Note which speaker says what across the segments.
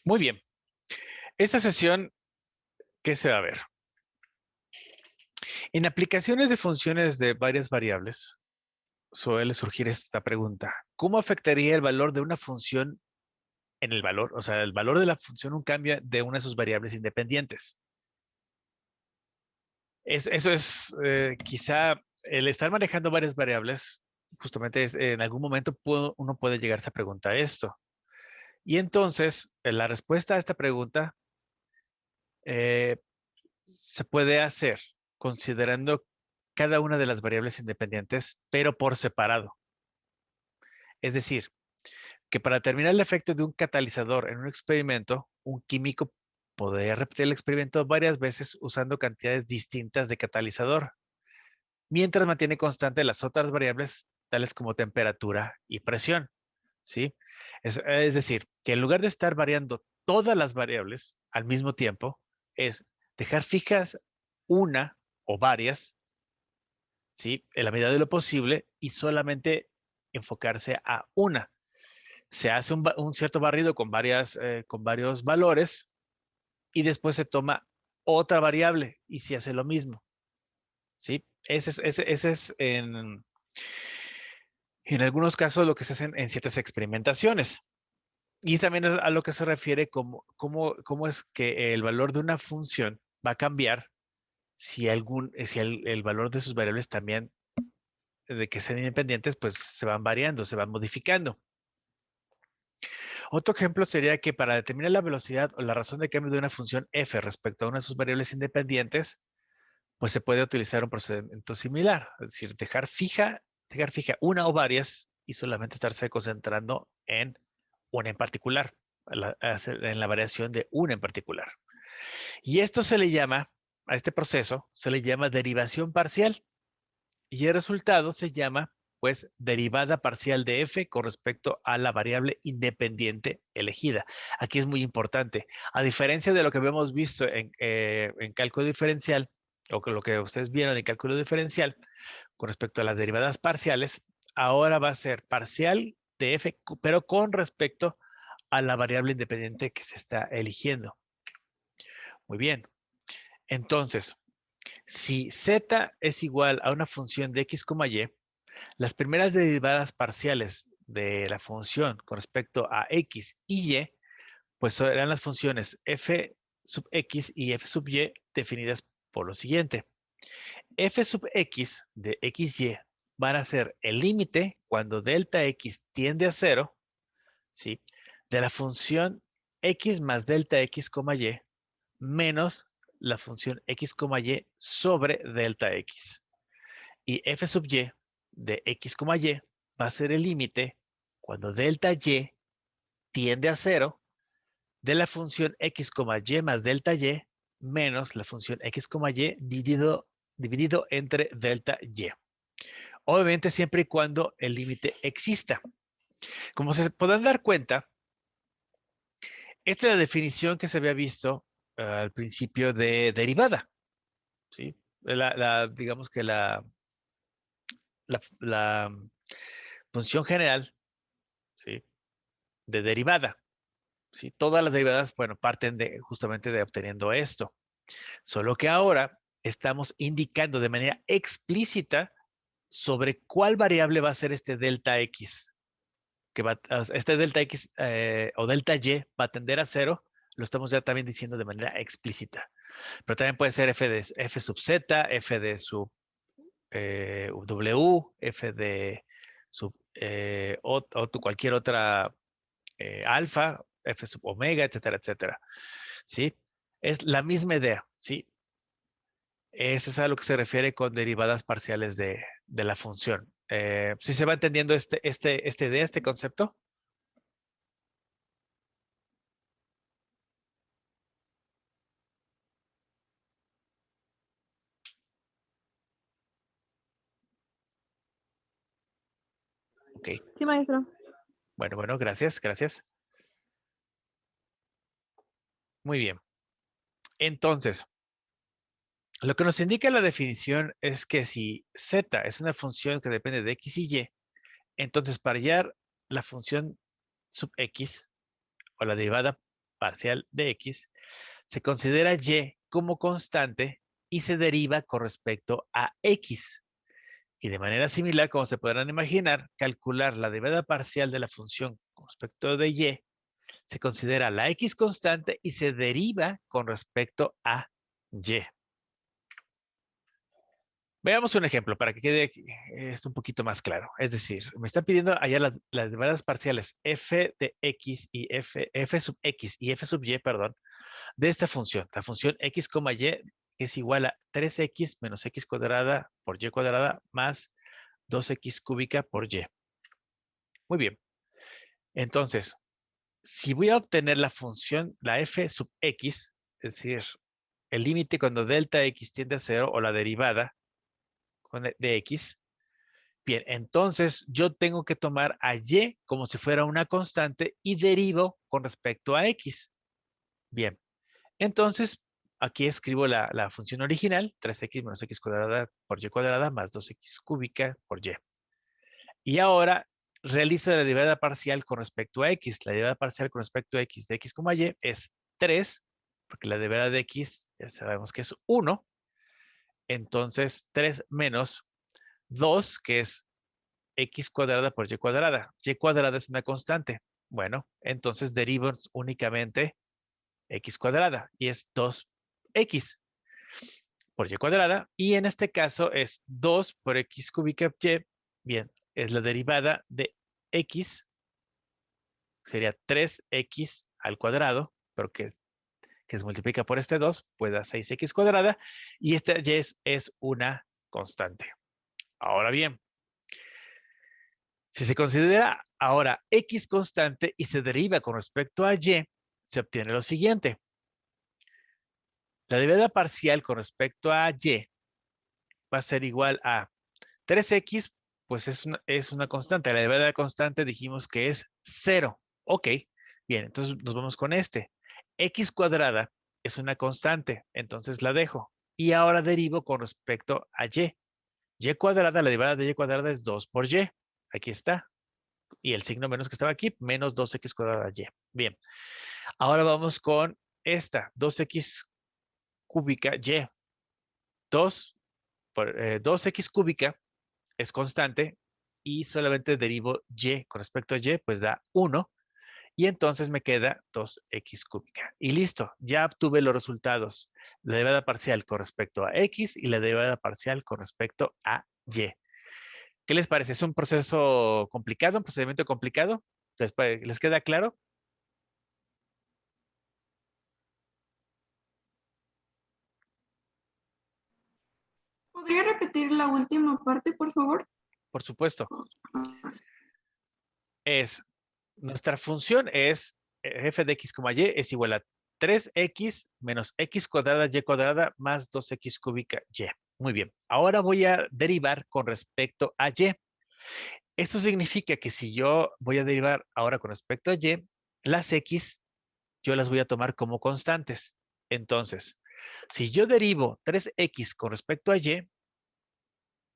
Speaker 1: Muy bien. Esta sesión, ¿qué se va a ver? En aplicaciones de funciones de varias variables, suele surgir esta pregunta. ¿Cómo afectaría el valor de una función en el valor? O sea, el valor de la función un cambio de una de sus variables independientes. Eso es quizá el estar manejando varias variables, justamente en algún momento uno puede llegarse a preguntar esto. Y entonces, la respuesta a esta pregunta eh, se puede hacer considerando cada una de las variables independientes, pero por separado. Es decir, que para determinar el efecto de un catalizador en un experimento, un químico podría repetir el experimento varias veces usando cantidades distintas de catalizador, mientras mantiene constante las otras variables, tales como temperatura y presión. ¿Sí? Es decir, que en lugar de estar variando todas las variables al mismo tiempo, es dejar fijas una o varias, ¿sí? En la medida de lo posible y solamente enfocarse a una. Se hace un cierto barrido con varios valores y después se toma otra variable y se hace lo mismo, ¿sí? Ese es en algunos casos lo que se hacen en ciertas experimentaciones. Y también a lo que se refiere cómo es que el valor de una función va a cambiar si el valor de sus variables también, de que sean independientes, pues se van variando, se van modificando. Otro ejemplo sería que para determinar la velocidad o la razón de cambio de una función f respecto a una de sus variables independientes, pues se puede utilizar un procedimiento similar, es decir, dejar fija una o varias y solamente estarse concentrando en una en particular, en la variación de una en particular. Y esto se le llama, a este proceso, se le llama derivación parcial y el resultado se llama, pues, derivada parcial de f con respecto a la variable independiente elegida. Aquí es muy importante. A diferencia de lo que habíamos visto en cálculo diferencial, o que lo que ustedes vieron en cálculo diferencial, con respecto a las derivadas parciales, ahora va a ser parcial de f, pero con respecto a la variable independiente que se está eligiendo. Muy bien. Entonces, si z es igual a una función de x, y, las primeras derivadas parciales de la función con respecto a x y y, pues serán las funciones f sub x y f sub y definidas por lo siguiente. F sub x de xy van a ser el límite cuando delta x tiende a 0, ¿sí? De la función x más delta x, y menos la función x, y sobre delta x. Y f sub y de x, y va a ser el límite cuando delta y tiende a 0 de la función x, y más delta y menos la función x, y dividido entre delta y. Obviamente siempre y cuando el límite exista. Como se podrán dar cuenta, esta es la definición que se había visto al principio de derivada, ¿sí? Digamos que la función general, ¿sí? De derivada, ¿sí? Todas las derivadas, bueno, parten justamente de obteniendo esto. Solo que ahora estamos indicando de manera explícita sobre cuál variable va a ser este delta x, este delta x o delta y va a tender a 0, lo estamos ya también diciendo de manera explícita. Pero también puede ser f sub z, f de sub w, f de sub cualquier otra alfa, f sub omega, etcétera, etcétera. ¿Sí? Es la misma idea, ¿sí? Eso es a lo que se refiere con derivadas parciales de la función. ¿Sí se va entendiendo esta idea, este concepto? Ok.
Speaker 2: Sí, maestro.
Speaker 1: Bueno, gracias, gracias. Muy bien. Entonces, lo que nos indica la definición es que si z es una función que depende de x y y, entonces para hallar la función sub x o la derivada parcial de x, se considera y como constante y se deriva con respecto a x. Y de manera similar, como se podrán imaginar, calcular la derivada parcial de la función con respecto de y se considera la x constante y se deriva con respecto a y. Veamos un ejemplo para que quede esto un poquito más claro. Es decir, me están pidiendo allá las derivadas parciales f de x y f sub x y f sub y, perdón, de esta función. La función x, y es igual a 3x menos x cuadrada por y cuadrada más 2x cúbica por y. Muy bien. Entonces, si voy a obtener la función, la f sub x, es decir, el límite cuando delta x tiende a 0 o la derivada de x, bien, entonces yo tengo que tomar a y como si fuera una constante y derivo con respecto a x. Bien, entonces aquí escribo la función original, 3x menos x cuadrada por y cuadrada más 2x cúbica por y. Y ahora realiza la derivada parcial con respecto a x. La derivada parcial con respecto a x de x, y es 3, porque la derivada de x ya sabemos que es 1. Entonces 3 menos 2, que es x cuadrada por y cuadrada. Y cuadrada es una constante. Bueno, entonces derivo únicamente x cuadrada y es 2x por y cuadrada. Y en este caso es 2 por x cúbica y. Bien, es la derivada de x. Sería 3x al cuadrado, pero que se multiplica por este 2, pues da 6x cuadrada. Y esta y es una constante. Ahora bien, si se considera ahora x constante y se deriva con respecto a y, se obtiene lo siguiente. La derivada parcial con respecto a y va a ser igual a 3x, pues es una constante. La derivada constante dijimos que es 0. Ok, bien, entonces nos vamos con este. X cuadrada es una constante, entonces la dejo. Y ahora derivo con respecto a y. Y cuadrada, la derivada de y cuadrada es 2 por y. Aquí está. Y el signo menos que estaba aquí, menos 2x cuadrada y. Bien, ahora vamos con esta, 2x cúbica y. 2x cúbica es constante y solamente derivo y con respecto a y, pues da 1. Y entonces me queda 2x cúbica. Y listo, ya obtuve los resultados. La derivada parcial con respecto a x y la derivada parcial con respecto a y. ¿Qué les parece? ¿Es un proceso complicado, un procedimiento complicado? ¿Les queda claro?
Speaker 2: ¿Podría repetir la última parte, por favor?
Speaker 1: Por supuesto. Nuestra función es f de x, y es igual a 3x menos x cuadrada y cuadrada más 2x cúbica y. Muy bien. Ahora voy a derivar con respecto a y. Esto significa que si yo voy a derivar ahora con respecto a y, las x yo las voy a tomar como constantes. Entonces, si yo derivo 3x con respecto a y,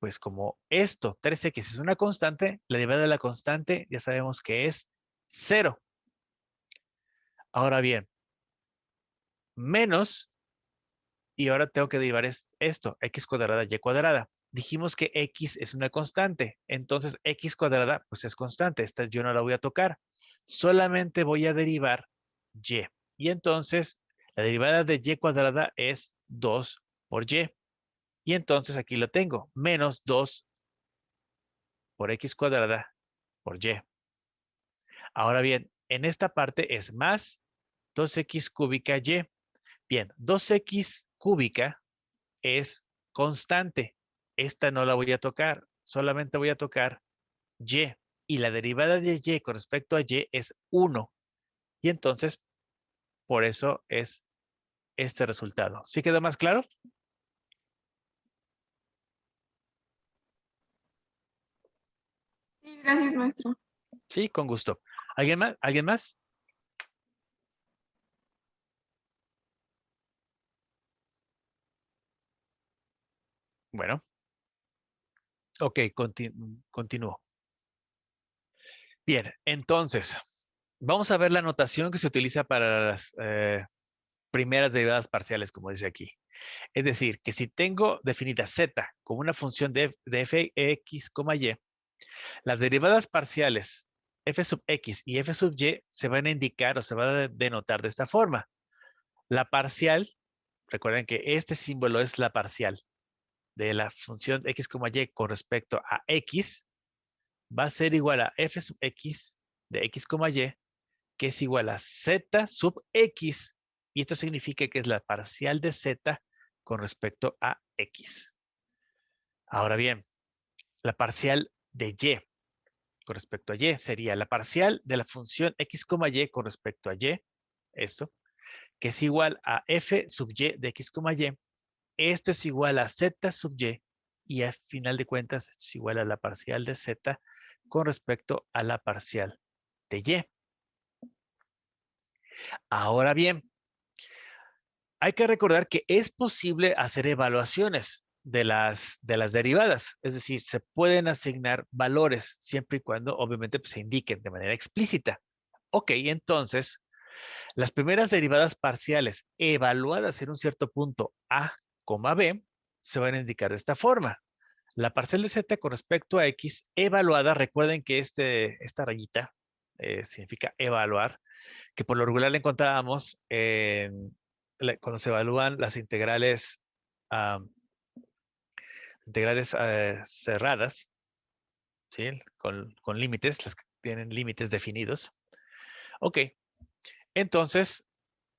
Speaker 1: pues como esto, 3x es una constante, la derivada de la constante ya sabemos que es 0. Ahora bien, menos, y ahora tengo que derivar esto, x cuadrada y cuadrada. Dijimos que x es una constante, entonces x cuadrada pues es constante, esta yo no la voy a tocar, solamente voy a derivar y. Y entonces la derivada de y cuadrada es 2 por y. Y entonces aquí lo tengo, menos 2 por x cuadrada por y. Ahora bien, en esta parte es más 2x cúbica y. Bien, 2x cúbica es constante. Esta no la voy a tocar, solamente voy a tocar y. Y la derivada de y con respecto a y es 1. Y entonces, por eso es este resultado. ¿Sí quedó más claro?
Speaker 2: Sí, gracias, maestro.
Speaker 1: Sí, con gusto. ¿Alguien más? ¿Alguien más? Bueno, ok, continúo. Bien, entonces, Vamos a ver la notación que se utiliza para las primeras derivadas parciales, como dice aquí. Es decir, que si tengo definida z como una función de f(x), y, las derivadas parciales f sub x y f sub y se van a indicar o se van a denotar de esta forma. La parcial, recuerden que este símbolo es la parcial de la función x, y con respecto a x, va a ser igual a f sub x de x, y, que es igual a z sub x, y esto significa que es la parcial de z con respecto a x. Ahora bien, la parcial de y con respecto a y sería la parcial de la función x, y con respecto a y, esto, que es igual a f sub y de x, y. Esto es igual a z sub y al final de cuentas esto es igual a la parcial de z con respecto a la parcial de y. Ahora bien, hay que recordar que es posible hacer evaluaciones de las derivadas, es decir, se pueden asignar valores siempre y cuando obviamente pues, se indiquen de manera explícita. Ok, entonces, las primeras derivadas parciales evaluadas en un cierto punto A, B, se van a indicar de esta forma. La parcial de z con respecto a x evaluada, recuerden que esta rayita significa evaluar, que por lo regular la encontrábamos cuando se evalúan las integrales cerradas, ¿sí? Con límites, las que tienen límites definidos. Ok, entonces,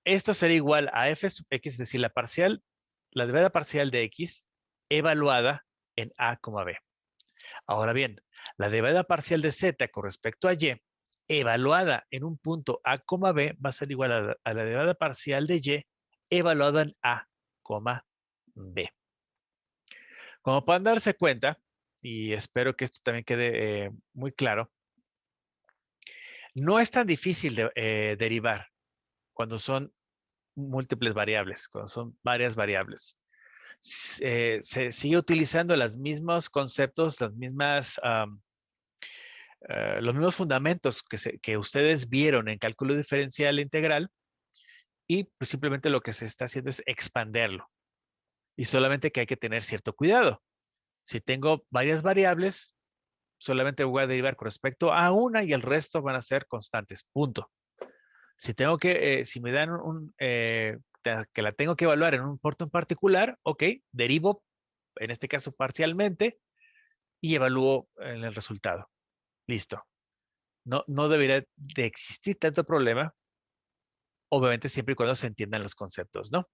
Speaker 1: esto sería igual a f sub x, es decir, la derivada parcial de x evaluada en a, b. Ahora bien, la derivada parcial de z con respecto a y evaluada en un punto a, b va a ser igual a la derivada parcial de y evaluada en a, b. Como pueden darse cuenta, y espero que esto también quede muy claro, no es tan difícil derivar cuando son múltiples variables, cuando son varias variables. Se sigue utilizando los mismos conceptos, los mismos fundamentos que ustedes vieron en cálculo diferencial e integral, y pues simplemente lo que se está haciendo es expanderlo. Y solamente que hay que tener cierto cuidado. Si tengo varias variables, solamente voy a derivar con respecto a una y el resto van a ser constantes, punto. Si me dan que la tengo que evaluar en un porto en particular, ok, derivo, en este caso parcialmente, y evalúo en el resultado. Listo. No debería de existir tanto problema, obviamente siempre y cuando se entiendan los conceptos, ¿no?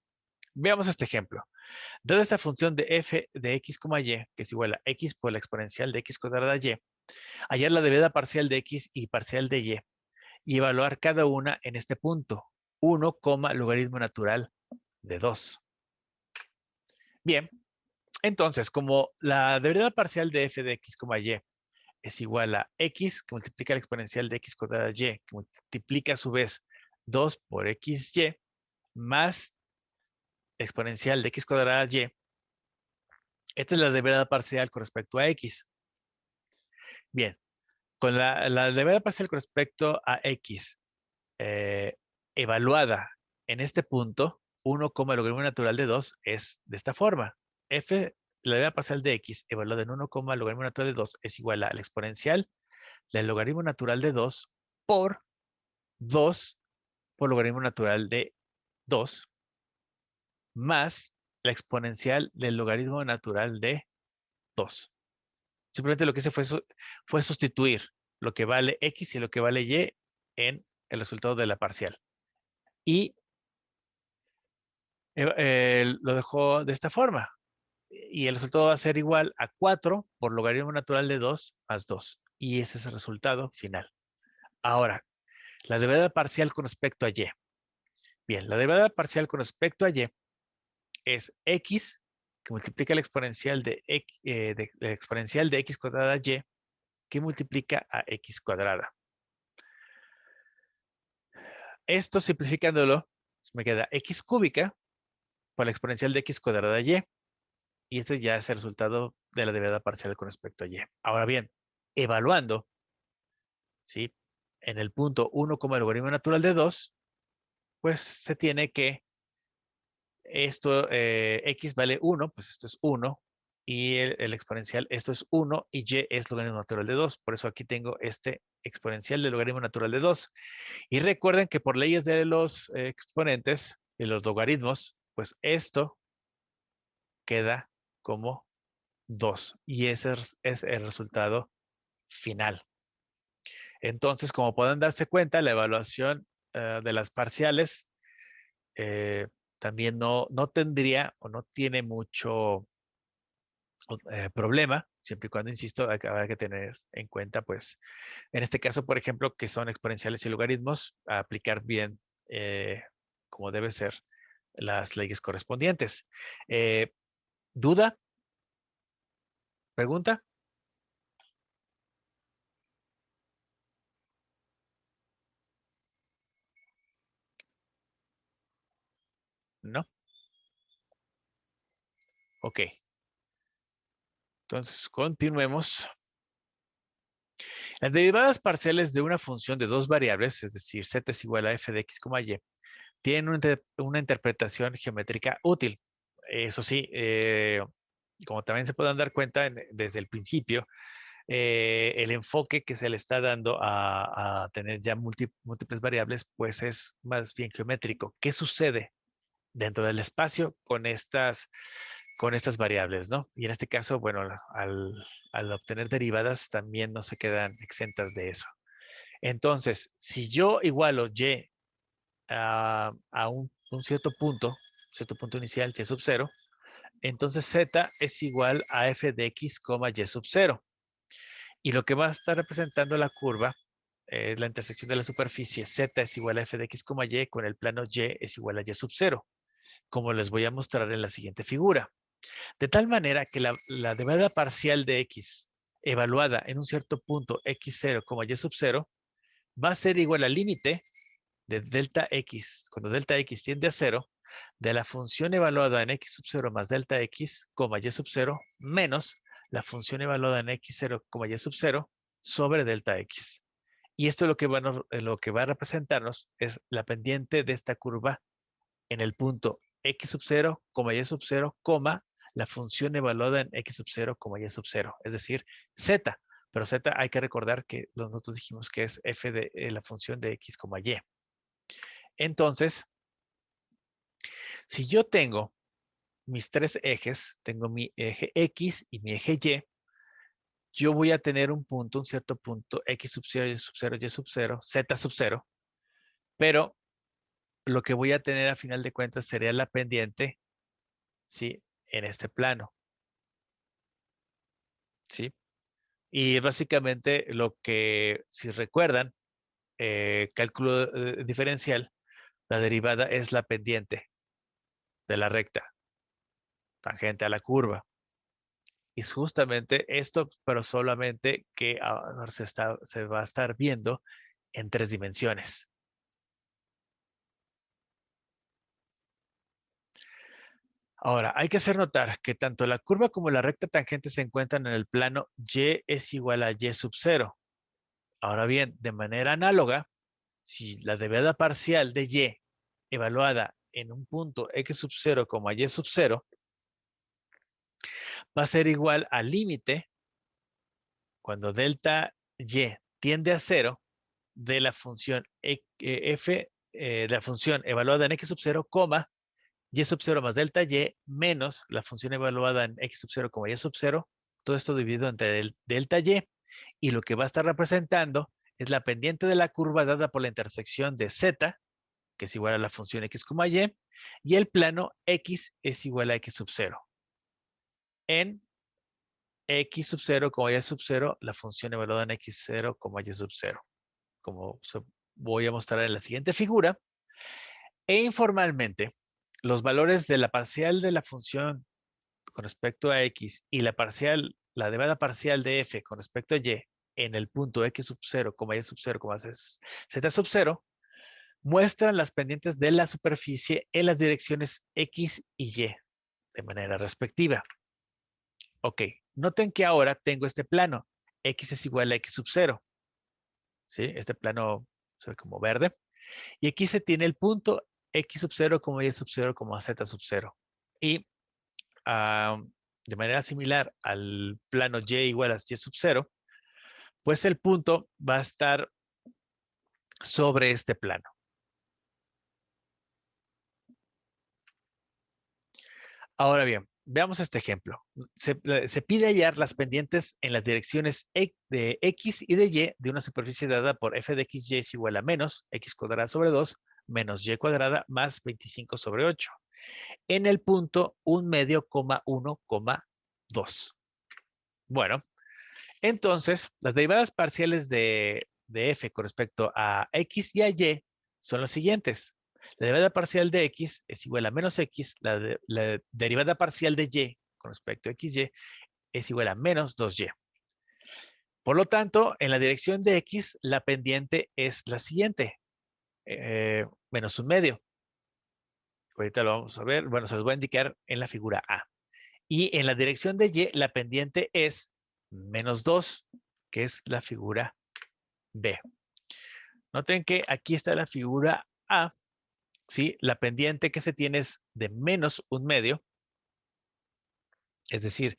Speaker 1: Veamos este ejemplo. Dada esta función de f de x, y, que es igual a x por la exponencial de x cuadrada y, hallar la derivada parcial de x y parcial de y evaluar cada una en este punto. 1, logaritmo natural de 2. Bien, entonces, como la derivada parcial de f de x, y es igual a x, que multiplica la exponencial de x cuadrada y, que multiplica a su vez 2 por xy, más exponencial de x cuadrada y. Esta es la derivada parcial con respecto a x. Bien, con la derivada parcial con respecto a x evaluada en este punto, 1, logaritmo natural de 2 es de esta forma. La derivada parcial de x evaluada en 1, logaritmo natural de 2 es igual a la exponencial del logaritmo natural de 2 por 2 por logaritmo natural de 2 más la exponencial del logaritmo natural de 2. Simplemente lo que hice fue sustituir lo que vale x y lo que vale y en el resultado de la parcial. Y lo dejó de esta forma. Y el resultado va a ser igual a 4 por logaritmo natural de 2 más 2. Y ese es el resultado final. Ahora, la derivada parcial con respecto a y. Bien, la derivada parcial con respecto a y es x, que multiplica la exponencial la exponencial de x cuadrada y, que multiplica a x cuadrada. Esto simplificándolo, me queda x cúbica por la exponencial de x cuadrada y. Y este ya es el resultado de la derivada parcial con respecto a y. Ahora bien, evaluando, ¿sí? en el punto 1 como el logaritmo natural de 2, pues se tiene que esto, x vale 1, pues esto es 1, y el exponencial, esto es 1, y y es logaritmo natural de 2. Por eso aquí tengo este exponencial del logaritmo natural de 2. Y recuerden que por leyes de los exponentes y los logaritmos, pues esto queda como 2. Y ese es el resultado final. Entonces, como pueden darse cuenta, la evaluación de las parciales eh, también no tendría o no tiene mucho problema, siempre y cuando, insisto, habrá que tener en cuenta, pues, en este caso, por ejemplo, que son exponenciales y logaritmos, aplicar bien, como debe ser, las leyes correspondientes. ¿Duda? ¿Pregunta? ¿No? Ok. Entonces, continuemos. Las derivadas parciales de una función de dos variables, es decir, z es igual a f de x, y, tienen una interpretación geométrica útil. Eso sí, como también se pueden dar cuenta desde el principio, el enfoque que se le está dando a tener ya múltiples variables, pues es más bien geométrico. ¿Qué sucede dentro del espacio con estas variables, ¿no? Y en este caso, bueno, al obtener derivadas también no se quedan exentas de eso. Entonces, si yo igualo y a un cierto punto inicial, y sub 0, entonces z es igual a f de x, y sub 0. Y lo que va a estar representando la curva es la intersección de la superficie z es igual a f de x, y con el plano y es igual a y sub 0, como les voy a mostrar en la siguiente figura. De tal manera que la derivada parcial de x evaluada en un cierto punto x0, y sub 0 va a ser igual al límite de delta x, cuando delta x tiende a 0, de la función evaluada en x sub 0 más delta x, y sub 0, menos la función evaluada en x0, y sub 0 sobre delta x. Y esto lo que va a representarnos es la pendiente de esta curva en el punto x sub 0, y sub 0, la función evaluada en x sub 0, y sub 0, es decir, z. Pero z hay que recordar que nosotros dijimos que es f de la función de x, y. Entonces, si yo tengo mis tres ejes, tengo mi eje X y mi eje Y, yo voy a tener un cierto punto, X sub 0, Y sub 0, Y sub 0, Z sub 0, pero lo que voy a tener a final de cuentas sería la pendiente, ¿sí? En este plano, ¿sí? Y básicamente lo que, si recuerdan, cálculo diferencial, la derivada es la pendiente de la recta, tangente a la curva. Y es justamente esto, pero solamente que ahora se va a estar viendo en tres dimensiones. Ahora, hay que hacer notar que tanto la curva como la recta tangente se encuentran en el plano y es igual a y sub 0. Ahora bien, de manera análoga, si la derivada parcial de y evaluada en un punto x sub 0, y sub 0, va a ser igual al límite cuando delta y tiende a 0 de la función f, de la función evaluada en x sub 0, y sub 0 más delta y menos la función evaluada en x sub 0, y sub 0, todo esto dividido entre el delta y lo que va a estar representando es la pendiente de la curva dada por la intersección de z, que es igual a la función x, y el plano x es igual a x sub 0. En x sub 0, y sub 0, la función evaluada en x0, y sub 0. Como voy a mostrar en la siguiente figura. E informalmente, los valores de la parcial de la función con respecto a x y la derivada parcial de f con respecto a y en el punto x sub 0, y sub 0, z sub 0, muestran las pendientes de la superficie en las direcciones x y y de manera respectiva. Ok, noten que ahora tengo este plano. X es igual a x sub 0. ¿sí? Este plano, o sea, como verde. Y aquí se tiene el punto X sub 0, Y sub 0, Z sub 0. Y de manera similar al plano Y igual a Y sub 0, pues el punto va a estar sobre este plano. Ahora bien, veamos este ejemplo. Se pide hallar las pendientes en las direcciones de X y de Y de una superficie dada por f de XY es igual a menos X cuadrada sobre 2 menos Y cuadrada más 25 sobre 8 en el punto 1 medio, 1, 2. Bueno, entonces las derivadas parciales de f con respecto a X y a Y son las siguientes. La derivada parcial de X es igual a menos X. La derivada parcial de Y con respecto a XY es igual a menos 2Y. Por lo tanto, en la dirección de X, la pendiente es la siguiente. Menos 1 medio. Ahorita lo vamos a ver. Bueno, se los voy a indicar en la figura A. Y en la dirección de Y, la pendiente es menos 2, que es la figura B. Noten que aquí está la figura A, ¿sí? La pendiente que se tiene es de menos 1 medio. Es decir,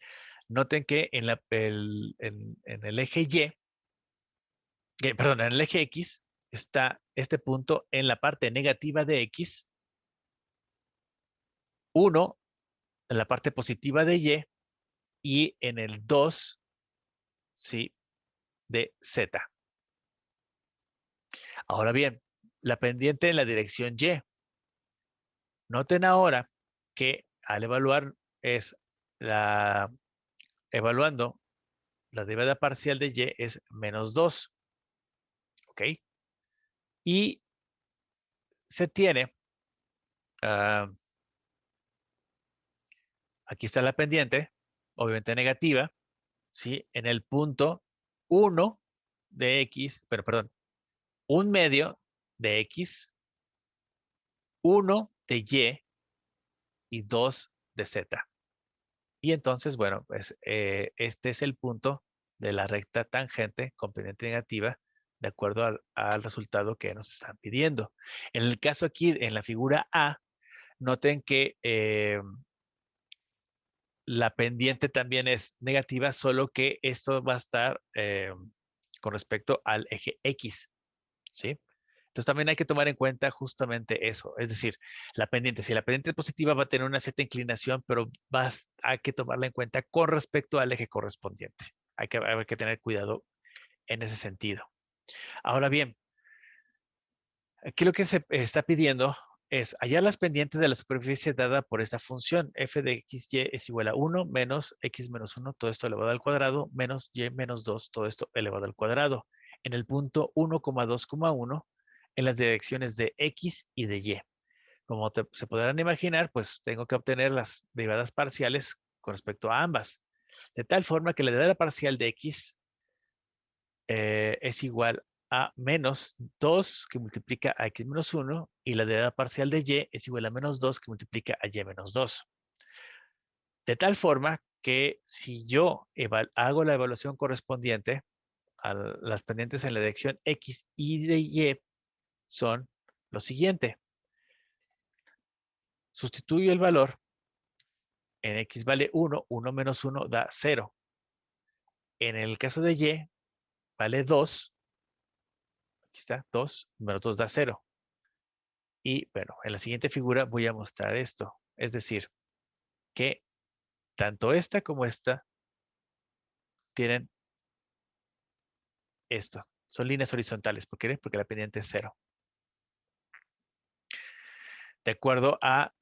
Speaker 1: noten que en el eje Y, perdón, en el eje X está este punto en la parte negativa de X, 1 en la parte positiva de y en el 2, ¿sí? De Z. Ahora bien, la pendiente en la dirección Y. Noten ahora que al evaluar es evaluando la derivada parcial de Y es menos 2. ¿Ok? Y se tiene, uh, aquí está la pendiente, obviamente negativa, ¿sí? En el punto 1 de X, pero perdón, 1 medio de X, 1 de y 2 de Z. Y entonces, bueno, pues este es el punto de la recta tangente con pendiente negativa de acuerdo al resultado que nos están pidiendo. En el caso aquí, en la figura A, noten que la pendiente también es negativa, solo que esto va a estar con respecto al eje X, ¿sí? Entonces también hay que tomar en cuenta justamente eso, es decir, la pendiente, si la pendiente es positiva va a tener una cierta inclinación, pero hay que tomarla en cuenta con respecto al eje correspondiente. Hay que tener cuidado en ese sentido. Ahora bien, aquí lo que se está pidiendo es hallar las pendientes de la superficie dada por esta función. F de XY es igual a 1 menos X menos 1, todo esto elevado al cuadrado, menos Y menos 2, todo esto elevado al cuadrado. En el punto 1,2,1 en las direcciones de X y de Y. Como se podrán imaginar, pues tengo que obtener las derivadas parciales con respecto a ambas. De tal forma que la derivada parcial de X es igual a menos 2 que multiplica a X menos 1 y la derivada parcial de Y es igual a menos 2 que multiplica a Y menos 2. De tal forma que si yo hago la evaluación correspondiente a las pendientes en la dirección X y de Y son lo siguiente. Sustituyo el valor en X vale 1, 1 menos 1 da 0. En el caso de Y vale 2, aquí está, 2 menos 2 da 0. Y bueno, en la siguiente figura voy a mostrar esto. Es decir, que tanto esta como esta tienen esto. Son líneas horizontales. ¿Por qué? Porque la pendiente es 0. De acuerdo a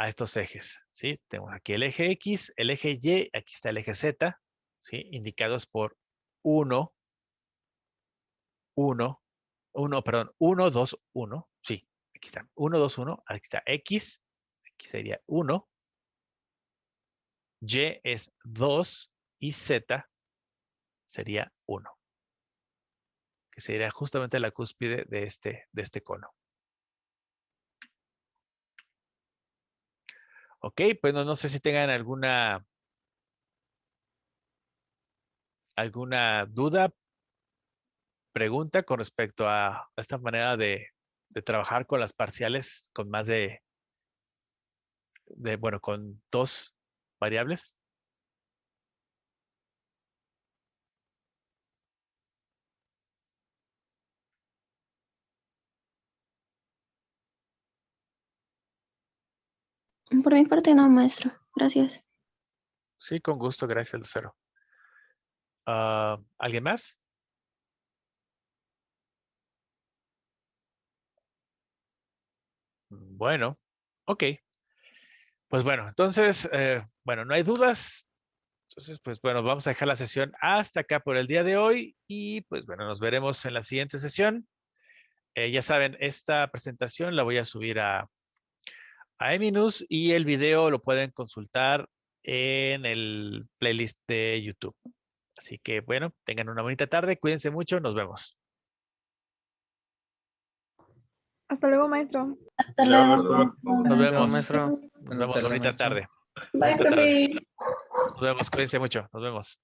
Speaker 1: estos ejes. ¿Sí? Tenemos aquí el eje X, el eje Y, aquí está el eje Z, ¿sí? Indicados por 1, 1, 1, perdón, 1, 2, 1. Sí, aquí está. 1, 2, 1. Aquí está X. Aquí sería 1. Y es 2 y Z sería 1, que sería justamente la cúspide de este cono. Ok, pues no sé si tengan alguna duda pregunta con respecto a esta manera de trabajar con las parciales con más bueno, con 2 variables?
Speaker 3: Por mi parte no, maestro. Gracias.
Speaker 1: Sí, con gusto. Gracias, Lucero. ¿Alguien más? Bueno, ok. Pues bueno, entonces, bueno, no hay dudas. Entonces, pues bueno, vamos a dejar la sesión hasta acá por el día de hoy y pues bueno, nos veremos en la siguiente sesión. Ya saben, esta presentación la voy a subir a Eminus y el video lo pueden consultar en el playlist de YouTube. Así que bueno, tengan una bonita tarde, cuídense mucho, nos vemos.
Speaker 2: Hasta luego, maestro.
Speaker 3: Hasta luego.
Speaker 1: Nos vemos.
Speaker 4: Maestro.
Speaker 1: Nos vemos, bonita tarde.
Speaker 3: Bye,
Speaker 1: Bonita tarde.
Speaker 3: profe.
Speaker 1: Nos vemos, cuídense mucho, nos vemos.